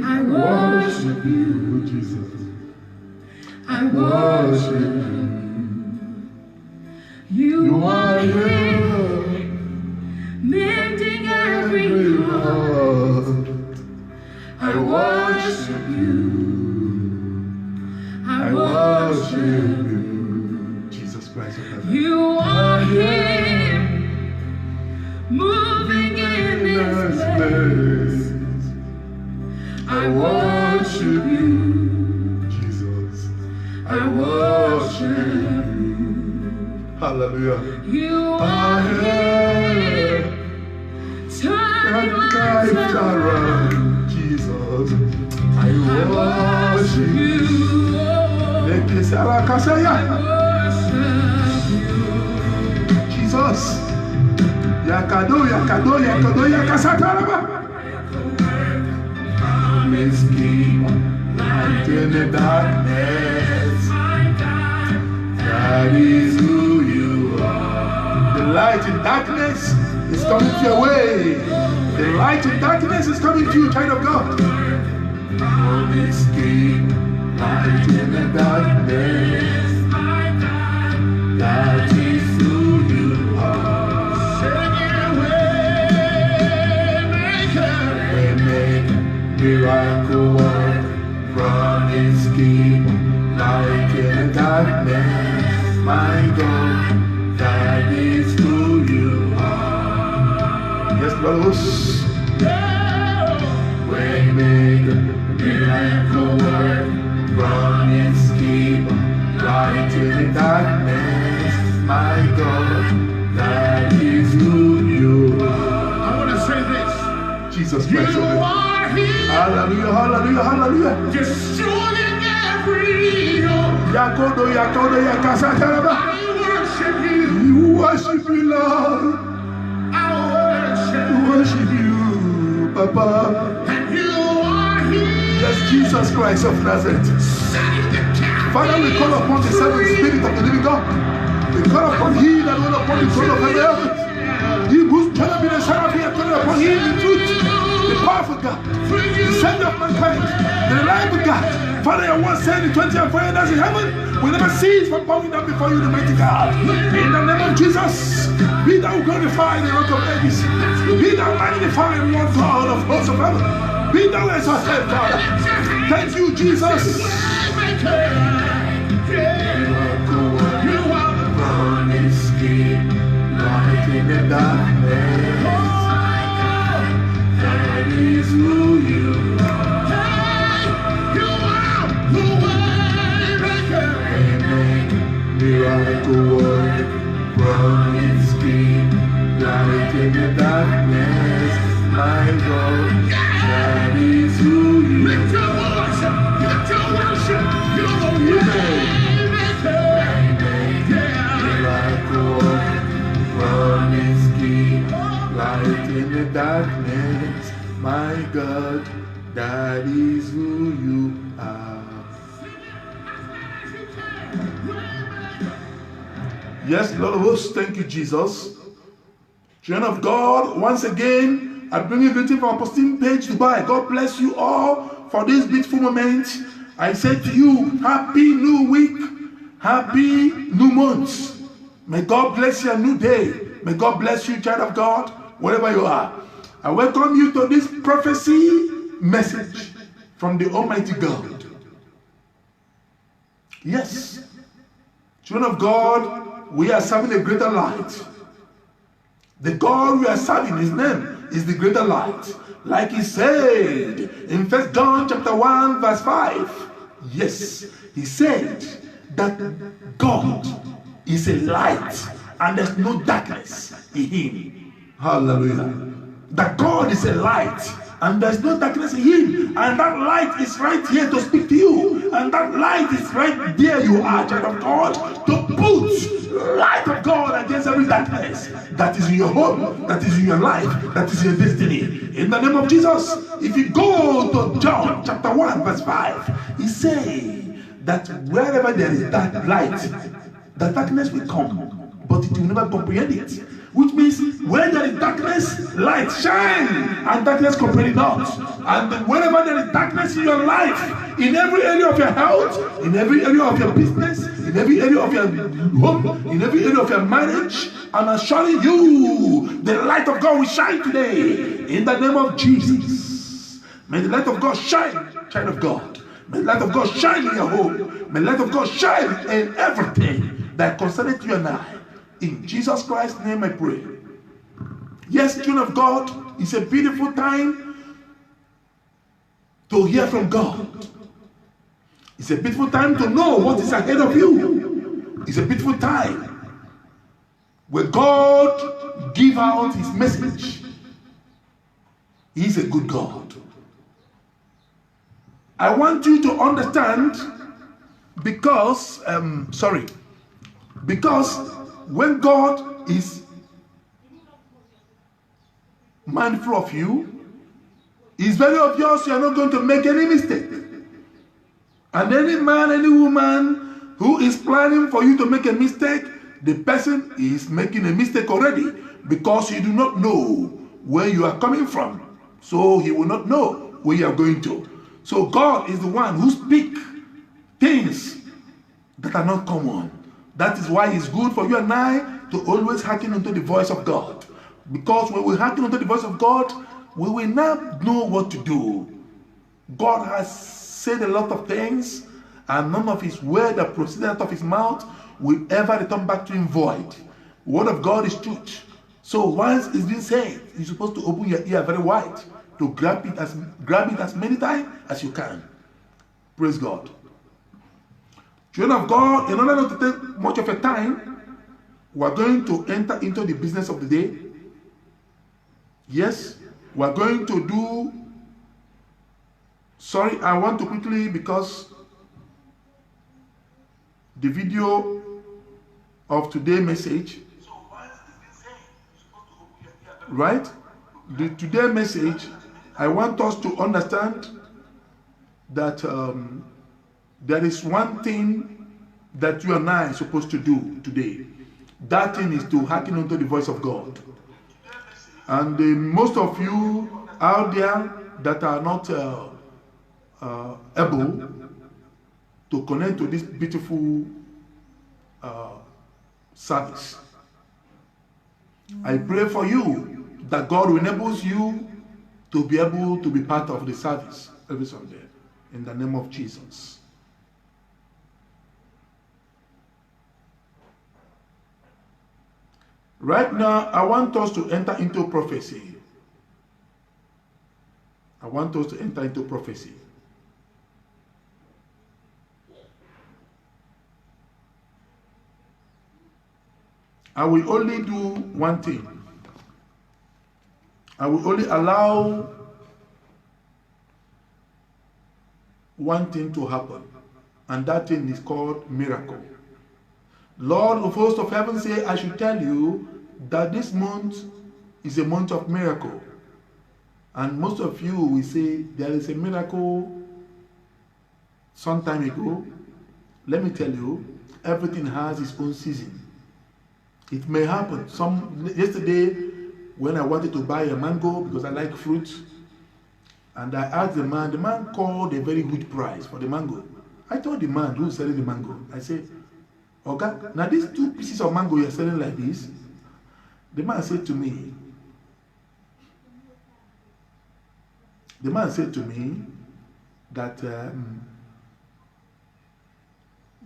I worship you, Jesus. I worship you. You are here, mending every heart. I worship you, I worship you. Jesus Christ of heaven. You are here, moving in this place. I worship you, Jesus. I worship you. Hallelujah. You are here, turning lives around. Jesus. I worship you. Make this our I Kasaya. worship you. Jesus. Yakado, Yakado, Yakado, Yakasataraba. Promise keep Light in the darkness. that is who you are. The light in darkness is coming to your way. The light in darkness is coming to you, child of God. Promise keep Light in the darkness. that is who you are. Miracle work, promise keep, light in the darkness, my God, that is who you are. Yes, brothers. Waymaker, miracle work, promise keep, light in the darkness, my God, that is who you are. I want to say this. Jesus You Christ. are here, Hallelujah, hallelujah, hallelujah. destroying every yoke. Yakodo, Yakodo, Yakasataraba. I worship you. You worship you, Lord. I worship Worship you, Papa. you. And you are here, Yes, Jesus Christ of Nazareth. setting the captive. Father, we call upon the seven spirit of the living God. We call upon He that will upon the throne of heaven. He whose cherubim and seraphim are turning upon Him in truth. The powerful God, the Savior of mankind, the reliable God. Father, your word said in 20 and 4 years in heaven, we never cease from bowing down before you, the mighty God. In the name of Jesus, be thou glorified, the rock of ages. Be thou magnified, Lord God of hosts of heaven. Be thou exalted, Father. Thank you, Jesus. You are the Promise keep, light in the darkness. that is who you are. You are the waymaker. Miracle work, promise keep, light in the darkness. My God, that is who you Lift your voice, lift your worship. You're the waymaker. Yeah. Miracle work, promise keep, light in the darkness. My God, that is who you are. Yes, Lord of hosts, thank you, Jesus. Children of God, once again, I bring you greeting from Apostle Page Dubai. God bless you all for this beautiful moment. I say to you, happy new week, happy new month. May God bless you a new day. May God bless you, child of God, wherever you are. I welcome you to this prophecy message from the Almighty God. Yes, children of God, we are serving a greater light. The God we are serving, His name is the greater light. Like He said in 1 John chapter 1 verse 5. Yes, He said that God is a light and there's no darkness in Him. Hallelujah. That God is a light and there's no darkness in Him. And that light is right here to speak to you. And that light is right there you are, child of God, to put light of God against every darkness that is in your home, that is in your life, that is in your destiny. In the name of Jesus, if you go to John chapter 1 verse 5, He says that wherever there is that light, the darkness will come, but it will never comprehend it. which means where there is darkness, light shine, and darkness comprehend it not. And wherever there is darkness in your life, in every area of your health, in every area of your business, in every area of your home, in every area of your marriage, I'm assuring you, the light of God will shine today in the name of Jesus. May the light of God shine, child of God. May the light of God shine in your home. May the light of God shine in everything that concerns you and I. In Jesus Christ's name I pray. Yes, children of God, it's a beautiful time to hear from God. It's a beautiful time to know what is ahead of you. It's a beautiful time where God gives out his message. He is a good God. I want you to understand because when God is mindful of you, it's very obvious you are not going to make any mistake. And any man, any woman who is planning for you to make a mistake, the person is making a mistake already, because you do not know where you are coming from. So he will not know where you are going to. So God is the one who speaks things that are not common. That is why it's good for you and I to always hearken unto the voice of God. Because when we hearken unto the voice of God, we will not know what to do. God has said a lot of things, and none of his word that proceeded out of his mouth will ever return back to him void. The word of God is truth. So once it's been said, you're supposed to open your ear very wide to grab it as many times as you can. Praise God. Children of God, in order not to take much of your time, we're going to enter into the business of the day. Yes, we're going to do. Sorry, I want to quickly, because the video of today's message, right? The today message, I want us to understand that there is one thing that you and I are supposed to do today. That thing is to hearken unto the voice of God. And most of you out there that are not able to connect to this beautiful service, I pray for you that God will enable you to be able to be part of the service every Sunday, in the name of Jesus. Right now, I want us to enter into prophecy. I want us to enter into prophecy. I will only do one thing. I will only allow one thing to happen, and that thing is called miracle. Lord of hosts of heaven say, I should tell you that this month is a month of miracle. And most of you will say, there is a miracle some time ago. Let me tell you, everything has its own season. It may happen. Yesterday, when I wanted to buy a mango, because I like fruit, and I asked the man called a very good price for the mango. I told the man who's selling the mango, I said, okay, now these 2 pieces of mango you're selling like this. The man said to me that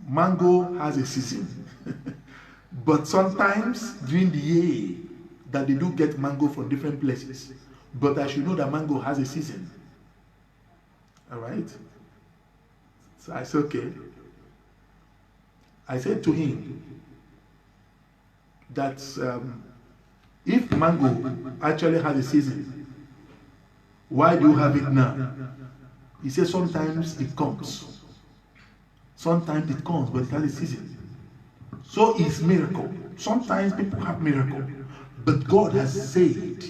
mango has a season. But sometimes during the year that they do get mango from different places. But I should know that mango has a season. All right? So I said, okay. I said to him that if mango actually has a season, why do you have it now? He said sometimes it comes. Sometimes it comes, but it has a season. So it's miracle. Sometimes people have miracle. But God has said,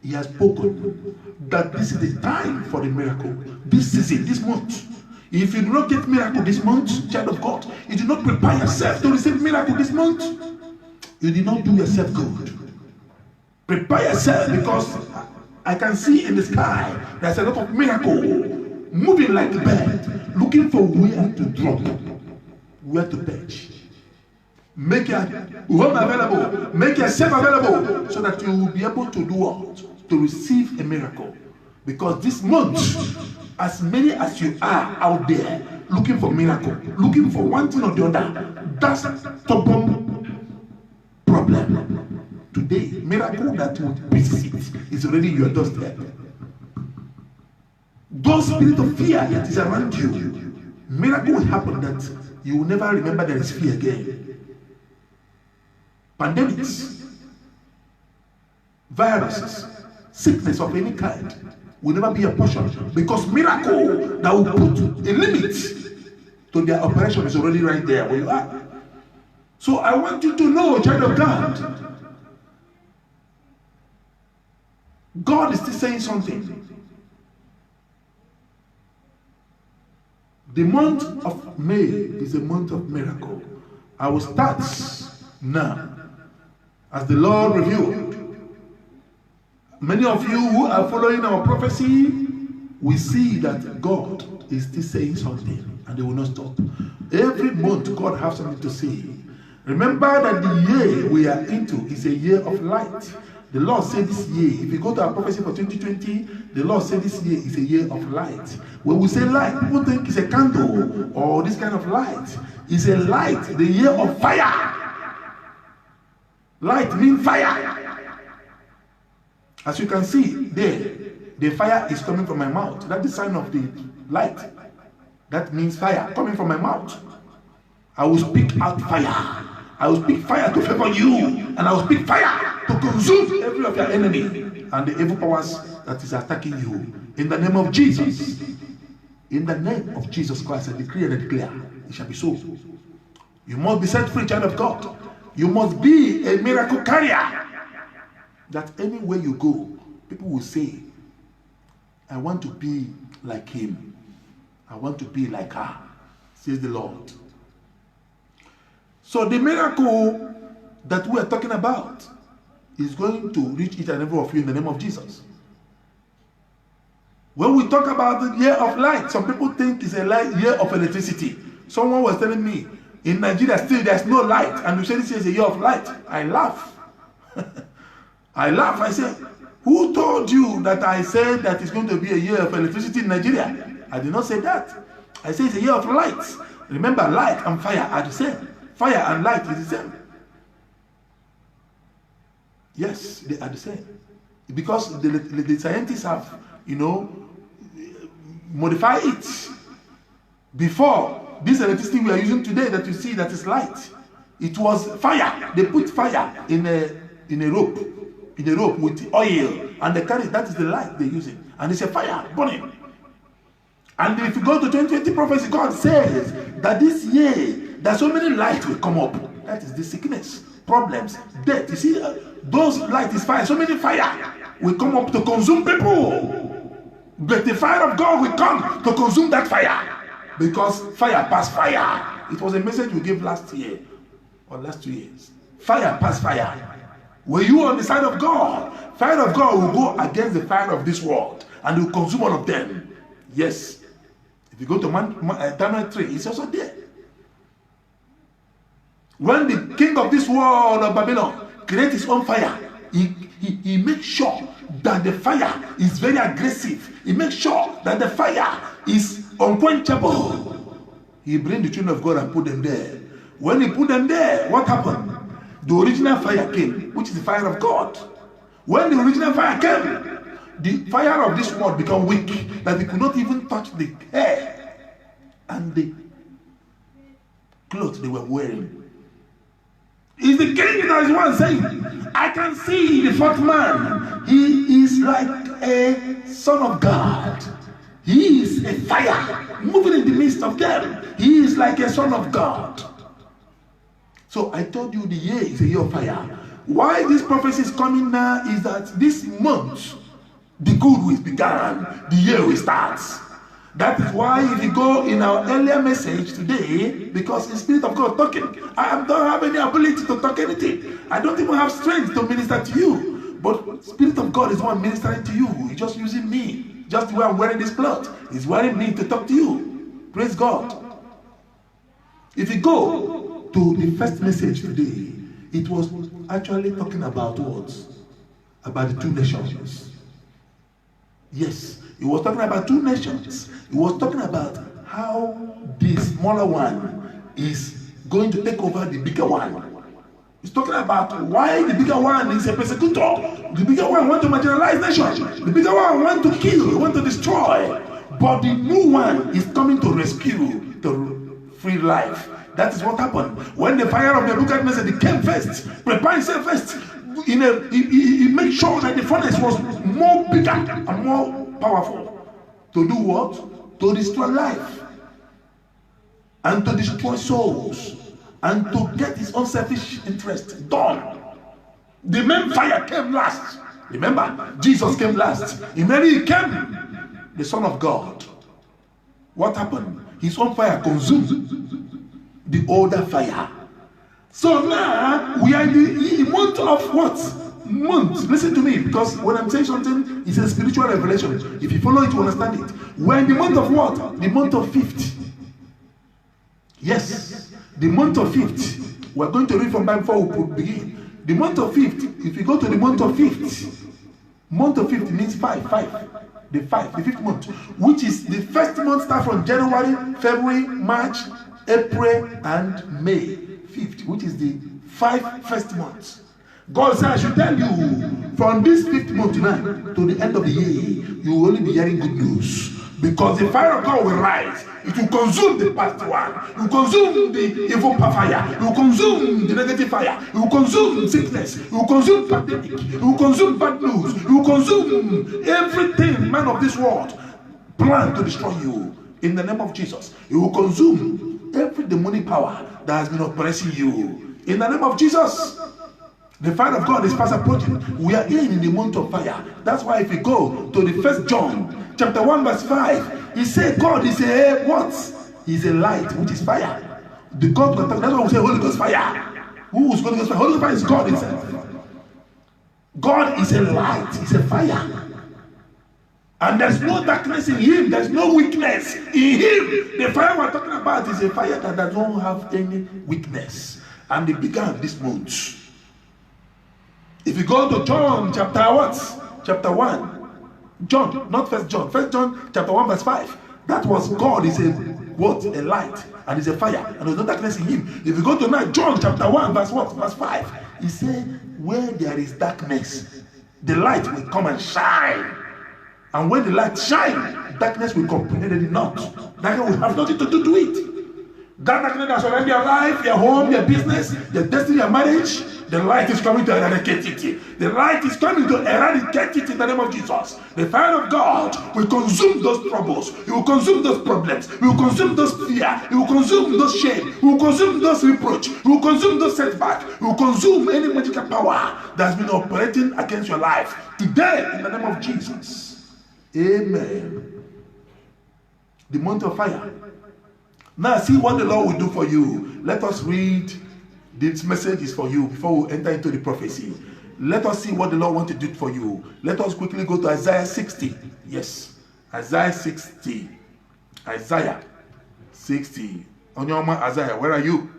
He has spoken, that this is the time for the miracle. This season, this month. If you do not get miracle this month, child of God, you do not prepare yourself to receive miracle this month, you did not do yourself good. Prepare yourself, because I can see in the sky there's a lot of miracle moving like a bird, looking for where to drop, where to perch. Make your home available, make yourself available, so that you will be able to do what? To receive a miracle. Because this month, as many as you are out there looking for miracle, looking for one thing or the other, that's stubborn problem. Today, miracle that will visit is already your doorstep. Those spirit of fear that is around you, miracle will happen that you will never remember there is fear again. Pandemics, viruses, sickness of any kind will never be a portion, because miracle that will put a limit to their operation is already right there where you are. So I want you to know, child of God, God is still saying something. The month of May is a month of miracle. I will start now, as the Lord revealed. Many of you who are following our prophecy, we see that God is still saying something, and they will not stop. Every month, God has something to say. Remember that the year we are into is a year of light. The Lord said this year, if you go to our prophecy for 2020, the Lord said this year is a year of light. When we say light, people think it's a candle or this kind of light. It's a light, the year of fire. Light means fire. As you can see there, the fire is coming from my mouth. That's the sign of the light. That means fire coming from my mouth. I will speak out fire. I will speak fire to favor you, and I will speak fire to consume every of your enemy and the evil powers that is attacking you. In the name of Jesus, in the name of Jesus Christ, I decree and I declare, it shall be so. You must be set free, child of God. You must be a miracle carrier, that anywhere you go, people will say, I want to be like him. I want to be like her, says the Lord. So the miracle that we are talking about is going to reach each and every of you in the name of Jesus. When we talk about the year of light, some people think it's a year of electricity. Someone was telling me, in Nigeria still there's no light, and you say this is a year of light. I laugh. I laugh. I say, who told you that I said that it's going to be a year of electricity in Nigeria? I did not say that. I say it's a year of light. Remember, light and fire are the same. Fire and light is the same. Yes, they are the same. Because the scientists have, modified it. Before, this electricity we are using today that you see that is light, it was fire. They put fire in a rope with oil, and they carry, that is the light they're using. And it's a fire burning. And if you go to 2020 prophecy, God says that this year, there's so many lights will come up. That is the sickness, problems, death. You see, those lights is fire. So many fire will come up to consume people. But the fire of God will come to consume that fire. Because fire pass fire. It was a message we gave last year or last 2 years. Fire pass fire. Were you on the side of God? Fire of God will go against the fire of this world and will consume all of them. Yes. If you go to Daniel 3, it's also there. When the king of this world of Babylon creates his own fire, he makes sure that the fire is very aggressive. He makes sure that the fire is unquenchable. He brings the children of God and put them there. When he put them there, what happened? The original fire came, which is the fire of God. When the original fire came, the fire of this world became weak, that they could not even touch the hair and the clothes they were wearing. Is the king that is one saying, I can see the fourth man. He is like a son of God. He is a fire moving in the midst of them. He is like a son of God. So I told you the year is a year of fire. Why this prophecy is coming now is that this month, the good will began, the year will start. That is why if you go in our earlier message today, because the Spirit of God talking, I don't have any ability to talk anything. I don't even have strength to minister to you. But Spirit of God is the one ministering to you. He's just using me. Just the way I'm wearing this cloth. He's wearing me to talk to you. Praise God. If you go to the first message today, it was actually talking about what? About the two nations. Yes, it was talking about two nations. It was talking about how the smaller one is going to take over the bigger one. It's talking about why the bigger one is a persecutor. The bigger one wants to marginalize nations. The bigger one wants to kill, wants to destroy. But the new one is coming to rescue, to free life. That is what happened. When the fire of Nebuchadnezzar came first, prepare himself first. He made sure that the furnace was more bigger and more powerful. To do what? To destroy life. And to destroy souls. And to get his own selfish interest done. The main fire came last. Remember, Jesus came last. Immediately came the Son of God. What happened? His own fire consumed the older fire. So now we are in the month of what? Month. Listen to me, because when I'm saying something, it's a spiritual revelation. If you follow it, you understand it. We're in the month of what? The month of 50. Yes, the month of 50. We're going to read from Bible before we begin. The month of 50. If you go to the month of 50 means 5. The 5th month, which is the first month start from January, February, March, April, and May. 5th, which is the 5 first months. God said, I should tell you, from this 5th month tonight to the end of the year, you will only be hearing good news. Because the fire of God will rise. It will consume the past one. It will consume the evil fire. It will consume the negative fire. It will consume sickness. It will consume pandemic. It will consume bad news. It will consume everything, man of this world, plan to destroy you. In the name of Jesus. It will consume every demonic power that has been oppressing you. In the name of Jesus. The fire of God is fast approaching. We are in the month of fire. That's why if you go to the 1 John chapter 1 verse 5, he said God is a what? He's a light, which is fire. The God, that's why we say Holy Ghost fire. Who is Holy Ghost fire? Holy Ghost fire is God himself. God is a light, he's a fire. And there's no darkness in him, there's no weakness in him. The fire we're talking about is a fire that doesn't have any weakness. And it began this month. If you go to John chapter what? Chapter 1. John, not 1 John. 1 John chapter 1 verse 5. That was God is a what? A light. And is a fire. And there's no darkness in him. If you go to now John chapter 1 verse what? Verse 5. He said, where there is darkness, the light will come and shine. And when the light shines, darkness will comprehend it not. Darkness will have nothing to do with it. That darkness that's already your life, your home, your business, your destiny, your marriage, the light is coming to eradicate it. The light is coming to eradicate it in the name of Jesus. The fire of God will consume those troubles. It will consume those problems. It will consume those fear. It will consume those shame. It will consume those reproach. It will consume those setbacks. It will consume any magical power that has been operating against your life. Today, in the name of Jesus. Amen. The month of fire. Now see what the Lord will do for you. Let us read. This message is for you before we enter into the prophecy. Let us see what the Lord wants to do for you. Let us quickly go to Isaiah 60. Yes, Isaiah 60. Isaiah 60. Onyoma Isaiah, where are you?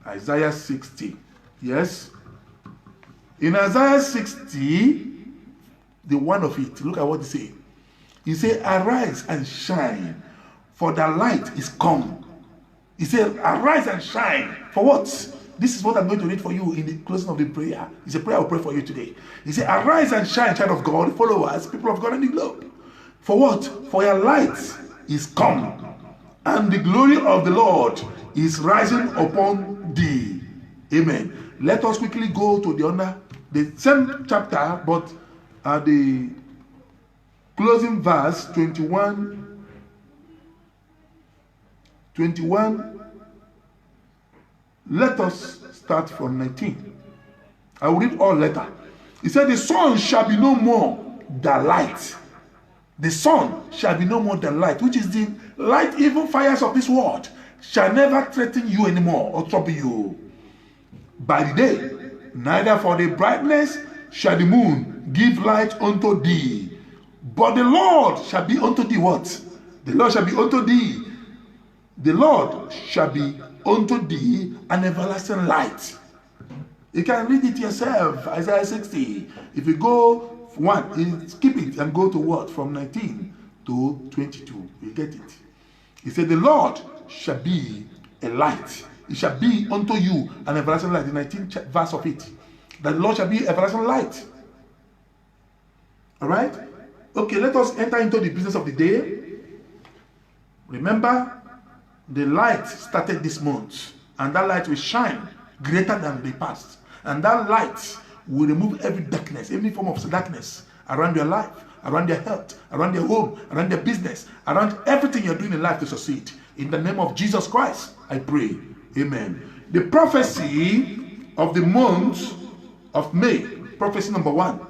Isaiah 60. Yes. In Isaiah 60, the one of it, look at what he says. He said, arise and shine, for the light is come. He said, arise and shine. For what? This is what I'm going to read for you in the closing of the prayer. It's a prayer I'll pray for you today. He said, arise and shine, child of God, followers, people of God in the globe. For what? For your light is come, and the glory of the Lord is rising upon thee. Amen. Let us quickly go to the same chapter, but the closing verse 21. Let us start from 19. I will read all later. He said, the sun shall be no more the light. The sun shall be no more the light, which is the light, even fires of this world, shall never threaten you anymore or trouble you. By the day, neither for the brightness shall the moon give light unto thee. But the Lord shall be unto thee what? The Lord shall be unto thee. The Lord shall be unto thee an everlasting light. You can read it yourself, Isaiah 60. If you go skip it and go to what? From 19 to 22. You get it. He said, the Lord shall be a light. It shall be unto you an everlasting light. The 19th verse of it. That the Lord shall be everlasting light. Alright? Okay, let us enter into the business of the day. Remember, the light started this month. And that light will shine greater than the past. And that light will remove every darkness, every form of darkness around your life, around your health, around your home, around your business, around everything you're doing in life to succeed. In the name of Jesus Christ, I pray. Amen. The prophecy of the month of May, prophecy number 1.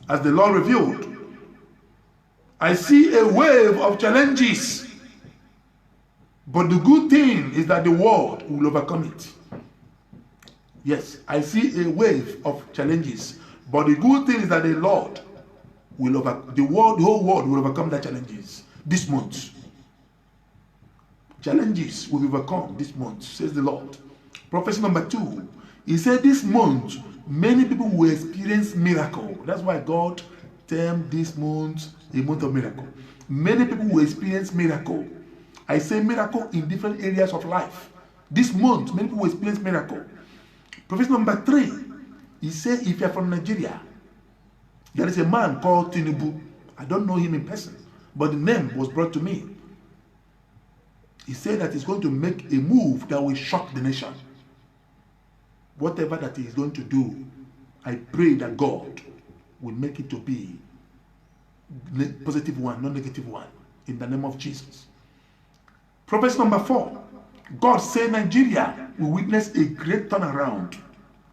As the Lord revealed, I see a wave of challenges. But the good thing is that the world will overcome it. Yes, I see a wave of challenges. But the good thing is that the Lord will the whole world will overcome the challenges this month. Challenges will be overcome this month, says the Lord. Prophecy number 2. He said this month, many people will experience miracle. That's why God termed this month a month of miracle. Many people will experience miracle. I say miracle in different areas of life. This month, many people will experience miracle. Prophecy number 3, he said, if you are from Nigeria, there is a man called Tinubu. I don't know him in person, but the name was brought to me. He said that he's going to make a move that will shock the nation. Whatever that he is going to do, I pray that God will make it to be a positive one, not negative one, in the name of Jesus. Prophecy number 4. God said Nigeria will witness a great turnaround.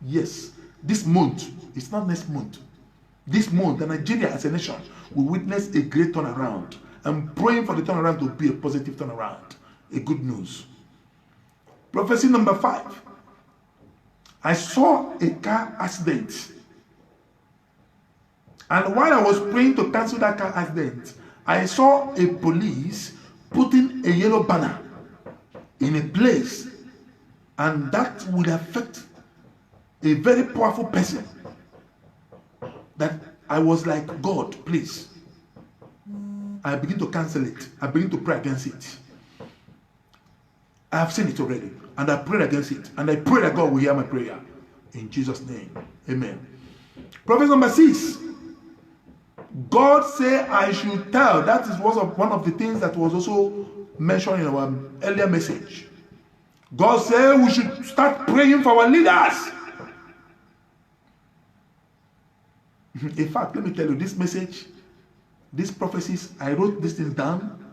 Yes, this month, it's not next month. This month, Nigeria as a nation will witness a great turnaround. I'm praying for the turnaround to be a positive turnaround, a good news. Prophecy number 5. I saw a car accident. And while I was praying to cancel that car accident, I saw a police putting a yellow banner in a place, and that would affect a very powerful person. That I was like, God, please. I begin to cancel it. I begin to pray against it. I have seen it already, and I prayed against it, and I pray that God will hear my prayer. In Jesus' name, amen. Prophecy number 6. God said I should tell. That is one of the things that was also mentioned in our earlier message. God said we should start praying for our leaders. In fact, let me tell you, this message, these prophecies, I wrote this thing down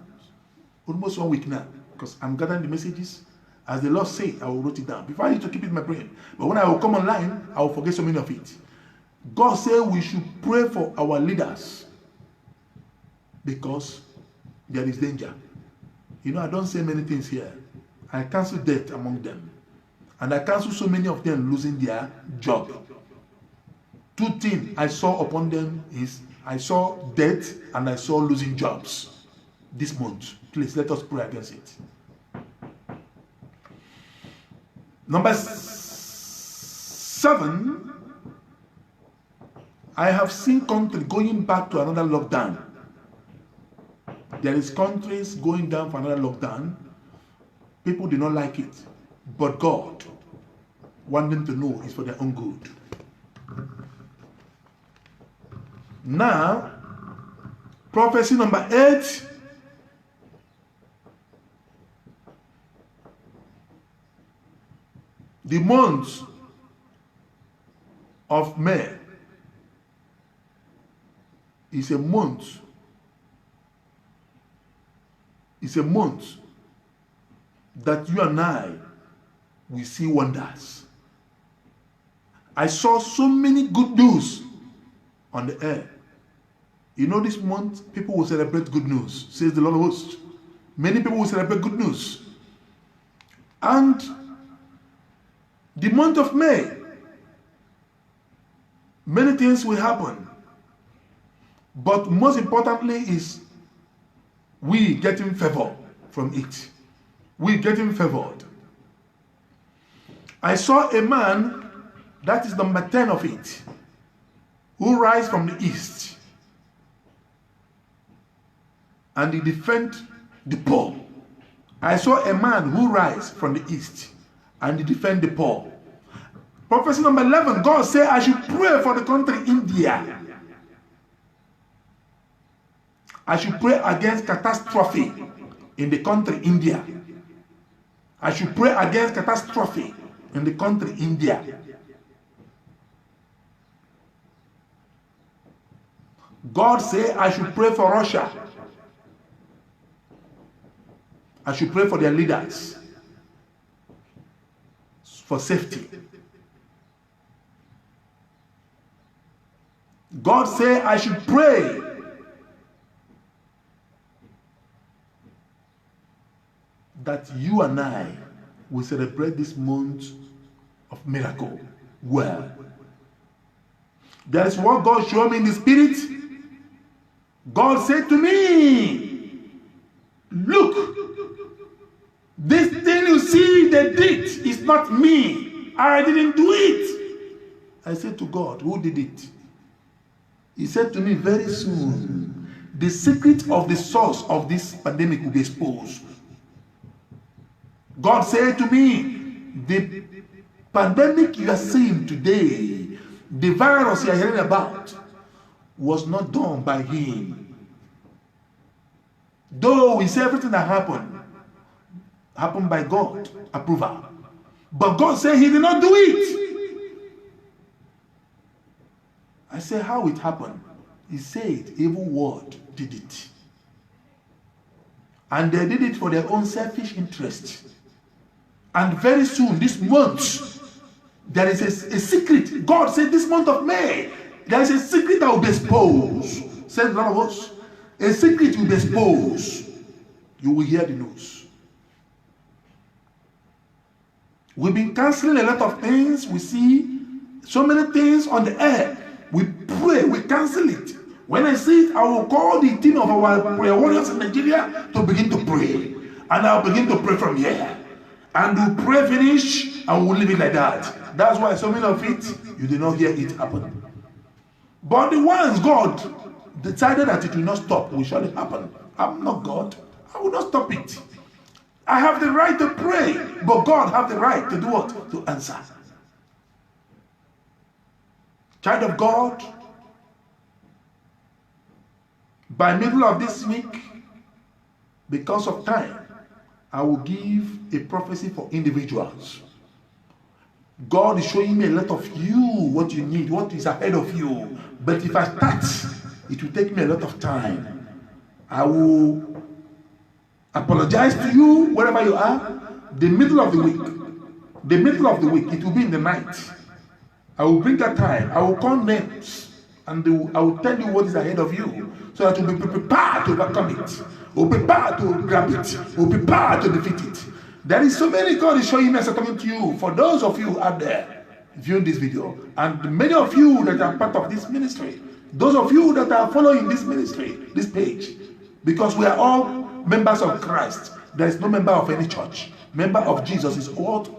almost 1 week now, because I'm gathering the messages. As the Lord said, I will write it down. Before I used to keep it in my brain. But when I will come online, I will forget so many of it. God said we should pray for our leaders because there is danger. You know, I don't say many things here. I cancel death among them. And I cancel so many of them losing their job. 2 things I saw upon them is I saw death and I saw losing jobs this month. Please let us pray against it. Number 7, I have seen countries going back to another lockdown. There is countries going down for another lockdown. People do not like it. But God wants them to know it's for their own good. Now, prophecy number 8. The month of May is a month. It's a month that you and I will see wonders. I saw so many good news on the air. You know, this month people will celebrate good news, says the Lord of hosts. Many people will celebrate good news. And the month of May Many things will happen. But most importantly is we getting favor from it. We getting favored. I saw a man, that is number 10 of it, who rise from the east. And he defend the poor. I saw a man who rise from the east and he defend the poor. Prophecy number 11, God said I should pray for the country India. I should pray against catastrophe in the country India. I should pray against catastrophe in the country India. God said I should pray for Russia. I should pray for their leaders for safety. God said I should pray that you and I will celebrate this month of miracle well. That is what God showed me in the spirit. God said to me, look, this thing you see they did is not me. I didn't do it. I said to God, who did it? He said to me, very soon, the secret of the source of this pandemic will be exposed. God said to me, the pandemic you are seeing today, the virus you are hearing about, was not done by him. Though we say everything that happened by God approval. But God said he did not do it. I said, how it happened? He said, evil world did it. And they did it for their own selfish interest. And very soon, this month, there is a secret. God said this month of May, there is a secret that will be exposed. Said none of us. A secret will be exposed. You will hear the news. We've been canceling a lot of things. We see so many things on the air. We pray, we cancel it. When I see it, I will call the team of our prayer warriors in Nigeria to begin to pray. And I'll begin to pray from here. And we'll pray finish and we'll leave it like that. That's why so many of it, you did not hear it happen. But the ones God decided that it will not stop will surely happen. I'm not God. I will not stop it. I have the right to pray, but God have the right to do what? To answer. Child of God, by middle of this week, because of time, I will give a prophecy for individuals. God is showing me a lot of you, what you need, what is ahead of you. But if I start, it will take me a lot of time. I will apologize to you wherever you are. The middle of the week, it will be in the night. I will bring that time. I will call names and I will tell you what is ahead of you so that you will be prepared to overcome it. We'll be prepared to grab it. We'll be prepared to defeat it. There is so many God is showing me as coming to you. For those of you out there viewing this video, and many of you that are part of this ministry, those of you that are following this ministry, this page, because we are all members of Christ. There is no member of any church. Member of Jesus is what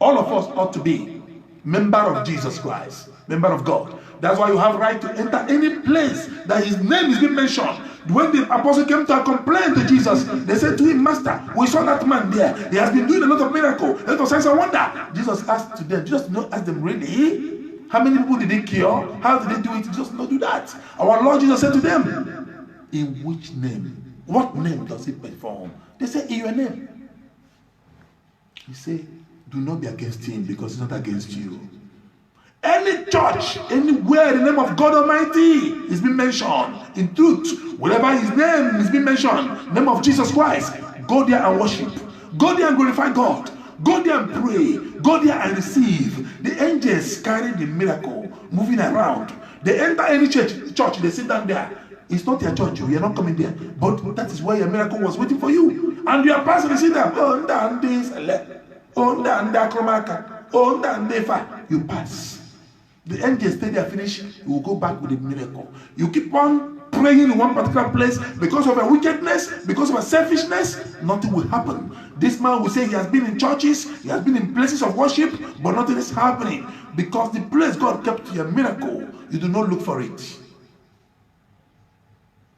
all of us ought to be. Member of Jesus Christ. Member of God. That's why you have right to enter any place that his name is being mentioned. When the apostle came to complain to Jesus, they said to him, Master, we saw that man there. He has been doing a lot of miracles, a lot of signs and wonder. Jesus asked to them, Jesus did not ask them, really? How many people did he cure? How did they do it? Jesus did not do that. Our Lord Jesus said to them, in which name? What name does he perform? They said, in your name. He said, do not be against him because he's not against you. Any church, anywhere the name of God Almighty is being mentioned, in truth, wherever his name is being mentioned, name of Jesus Christ, go there and worship. Go there and glorify God. Go there and pray. Go there and receive. The angels carry the miracle, moving around. They enter any church, they sit down there. It's not your church, you are not coming there. But that is where your miracle was waiting for you. And you are passing, you sit down. You pass. The angels stay there, finish, you will go back with a miracle. You keep on praying in one particular place because of a wickedness, because of a selfishness, nothing will happen. This man will say he has been in churches, he has been in places of worship, but nothing is happening because the place God kept you a miracle, you do not look for it.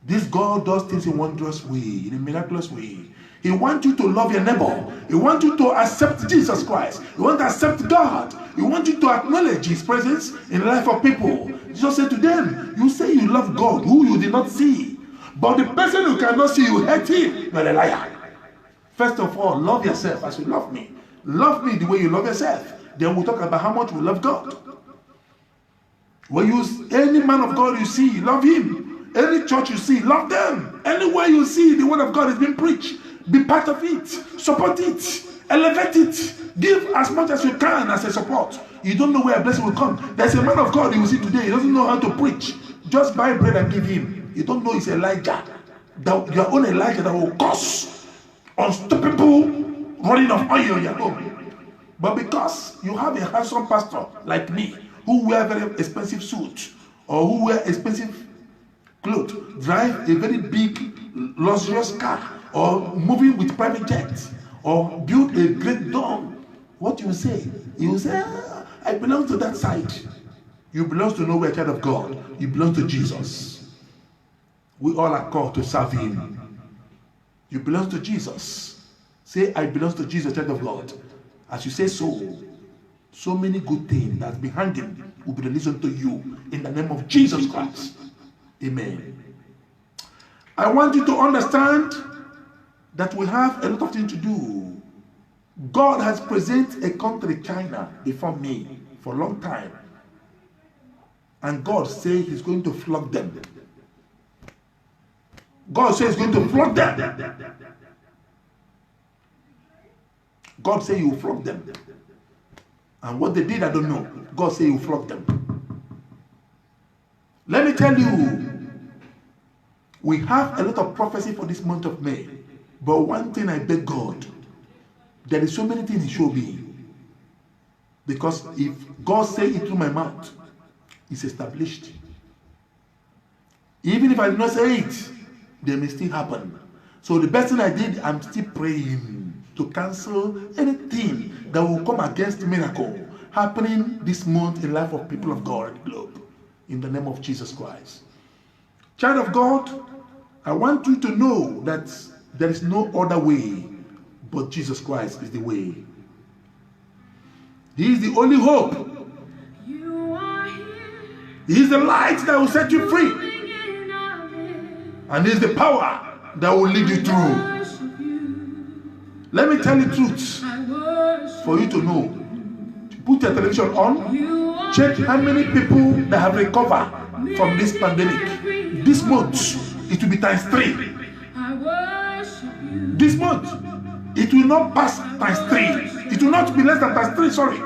This God does things in a wondrous way, in a miraculous way. He wants you to love your neighbor. He wants you to accept Jesus Christ. He wants to accept God. He wants you to acknowledge His presence in the life of people. Jesus said to them, you say you love God, who you did not see. But the person who cannot see, you hate him. You are a liar. First of all, love yourself as you love me. Love me the way you love yourself. Then we'll talk about how much we love God. When any man of God you see, love him. Any church you see, love them. Anywhere you see the word of God is being preached, be part of it, support it, elevate it, give as much as you can as a support. You don't know where a blessing will come. There's a man of God you will see today, he doesn't know how to preach. Just buy bread and give him. You don't know it's Elijah. Your own Elijah that will cause unstoppable running of oil in your home. But because you have a handsome pastor like me, who wear very expensive suit, or who wear expensive clothes, drive a very big, luxurious car, or moving with private jets, or build a great dome, what you will say? You will say, I belong to that side. You belong to nowhere, child of God. You belong to Jesus. We all are called to serve Him. You belong to Jesus. Say, I belong to Jesus, child of God. As you say so many good things that's been hanging will be released unto you in the name of Jesus Christ. Amen. I want you to understand that we have a lot of things to do. God has presented a country, China, before me for a long time. And God says He's going to flog them. God says He's going to flog them. God says He will flog them. And what they did, I don't know. God says He will flog them. Let me tell you, we have a lot of prophecy for this month of May. But one thing I beg God, there is so many things He showed me. Because if God says it through my mouth, it's established. Even if I do not say it, they may still happen. So the best thing I did, I'm still praying to cancel anything that will come against the miracle happening this month in the life of people of God at the globe. In the name of Jesus Christ. Child of God, I want you to know that there is no other way but Jesus Christ is the way. He is the only hope. He is the light that will set you free. And He is the power that will lead you through. Let me tell you the truth for you to know. Put your television on. Check how many people that have recovered from this pandemic. This month, it will be times 3. This month, it will not pass times 3. It will not be less than times 3, sorry.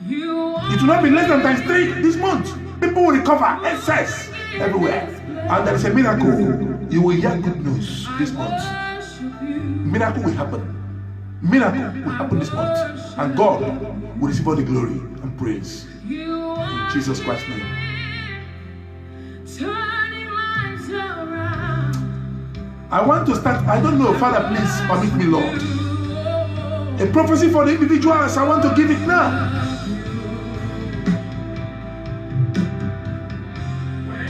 It will not be less than times 3 this month. People will recover, excess everywhere. And there is a miracle. You will hear good news this month. Miracle will happen. Miracle will happen this month. And God will receive all the glory and praise. In Jesus Christ's name. I want to start. I don't know, Father, please permit me, Lord. A prophecy for the individuals. I want to give it now.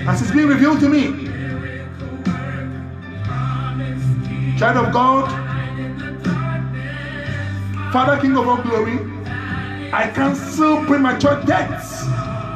As it's being revealed to me. Child of God, Father, King of all glory, I cancel premature deaths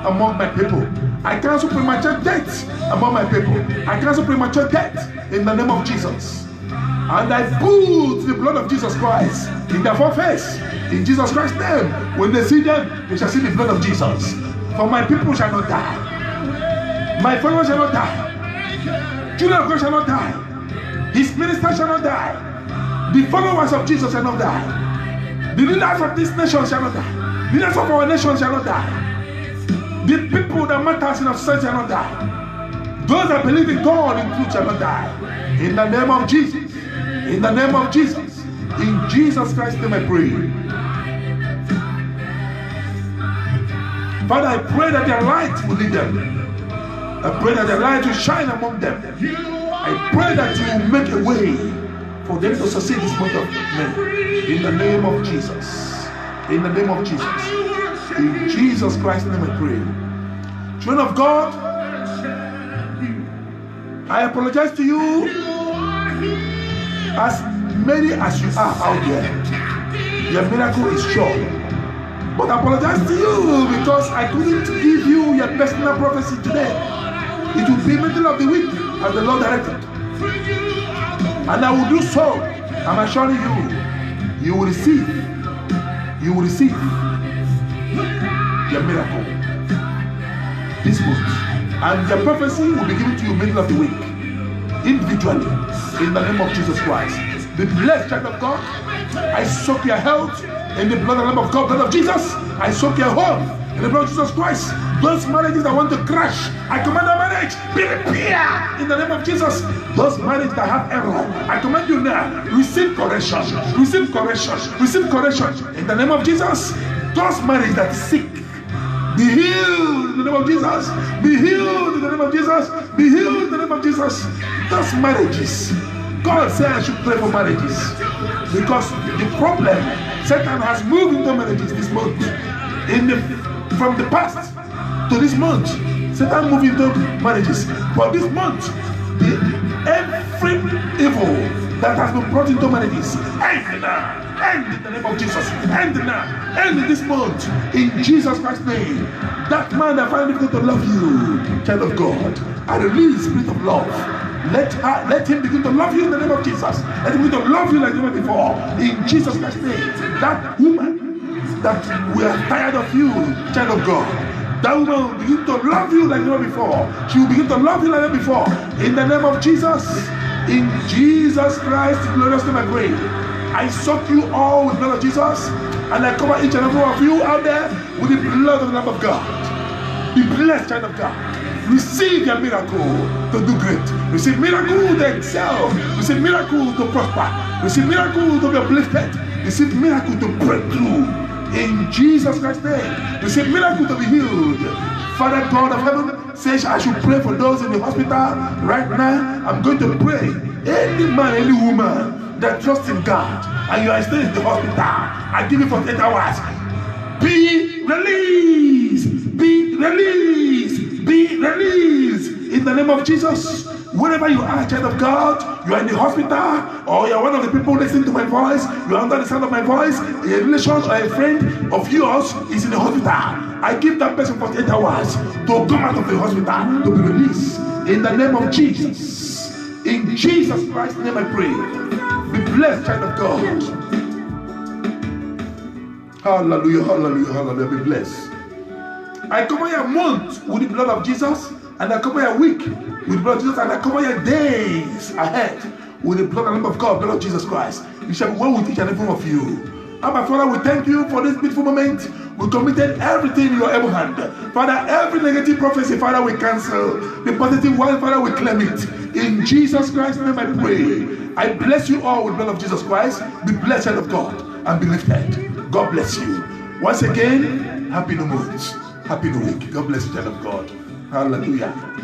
among my people. I cancel premature deaths among my people. I cancel premature death in the name of Jesus. And I put the blood of Jesus Christ in their foreface. In Jesus Christ's name. When they see them, they shall see the blood of Jesus. For my people shall not die. My followers shall not die. Children of God shall not die. His ministers shall not die. The followers of Jesus shall not die. The leaders of this nation shall not die. Leaders of our nation shall not die. The people that matter in our society shall not die. Those that believe in God in truth shall not die. In the name of Jesus. In the name of Jesus. In Jesus Christ's name I pray. Father, I pray that their light will lead them. I pray that their light will shine among them. I pray that you will make a way for them to succeed this month of May. In the name of Jesus. In the name of Jesus. In Jesus Christ's name I pray. Children of God, I apologize to you, as many as you are out there. Your miracle is sure. But I apologize to you because I couldn't give you your personal prophecy today. It will be middle of the week as the Lord directed. And I will do so. I'm assuring you, you will receive your miracle this month. And the prophecy will be given to you middle of the week, individually, in the name of Jesus Christ. Be blessed, child of God. I soak your health in the blood of the Lamb of God, blood of Jesus. I soak your home in the blood of Jesus Christ. Those marriages that want to crash, I command that marriage be repaired in the name of Jesus. Those marriages that have error, I command you now, receive correction, receive correction, receive correction in the name of Jesus. Those marriages that sick, be healed in the name of Jesus. Be healed in the name of Jesus. Be healed in the name of Jesus. Those marriages, God said I should pray for marriages because the problem, Satan has moved into marriages this month. From the past to this month, Satan moved into marriages. But this month, every evil that has been brought into marriages, end now. End in the name of Jesus. End now. End in this month. In Jesus Christ's name. That man that finally began to love you, child of God, I release spirit of love. Let him begin to love you in the name of Jesus. Let him begin to love you like never before. In Jesus Christ's name. That woman that we are tired of you, child of God, that woman will begin to love you like never before. She will begin to love you like never before. In the name of Jesus. In Jesus Christ's glorious name I pray. I soak you all with the blood of Jesus, and I cover each and every one of you out there with the blood of the Lamb of God. Be blessed, child of God. Receive your miracle to do great. Receive miracle to excel. Receive miracle to prosper. Receive miracle to be uplifted. Receive miracle to break through. In Jesus Christ's name. Receive miracle to be healed. Father God of heaven says I should pray for those in the hospital right now. I'm going to pray. Any man, any woman that trusts in God and you are still in the hospital, I give you 48 hours. Be released. Be released. Be released. In the name of Jesus. Wherever you are, child of God, you are in the hospital, or you are one of the people listening to my voice, you are under the sound of my voice, a relation or a friend of yours is in the hospital. I give that person 48 hours to come out of the hospital, to be released. In the name of Jesus. In Jesus Christ's name I pray. Be blessed, child of God. Hallelujah, hallelujah, hallelujah. Be blessed. I cover your month with the blood of Jesus, and I cover your week with the blood of Jesus, and I cover your days ahead with the blood and the Lamb of God, blood of Jesus Christ. You shall be well with each and every one of you. And my Father, we thank you for this beautiful moment. We committed everything in your able hand. Father, every negative prophecy, Father, we cancel. The positive one, Father, we claim it. In Jesus Christ's name I pray. I bless you all with the blood of Jesus Christ. Be blessed, child of God, and be lifted. God bless you. Once again, happy new month. Happy new week. God bless you, child of God. Hallelujah.